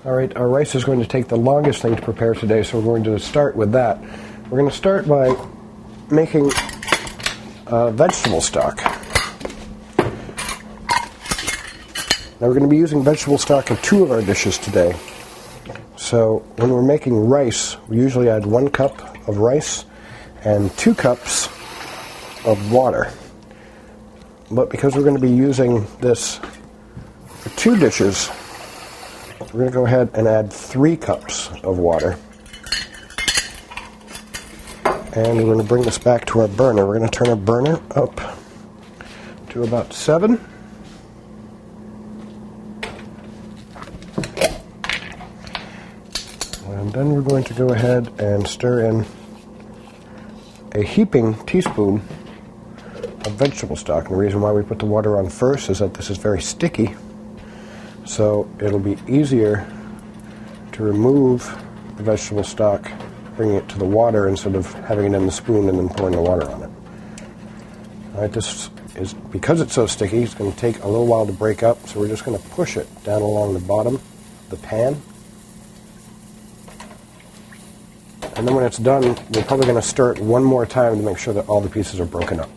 All right, our rice is going to take the longest thing to prepare today, so we're going to start with that. We're going to start by making vegetable stock. Now we're going to be using vegetable stock in 2 of our dishes today. So when we're making rice, we usually add 1 cup of rice and 2 cups of water. But because we're going to be using this for 2 dishes, we're going to go ahead and add 3 cups of water. And we're going to bring this back to our burner. We're going to turn our burner up to about 7. And then we're going to go ahead and stir in a heaping teaspoon of vegetable stock. And the reason why we put the water on first is that this is very sticky, so it'll be easier to remove the vegetable stock, bringing it to the water instead of having it in the spoon and then pouring the water on it. All right, this is, because it's so sticky, it's going to take a little while to break up, so we're just going to push it down along the bottom of the pan. And then when it's done, we're probably going to stir it one more time to make sure that all the pieces are broken up.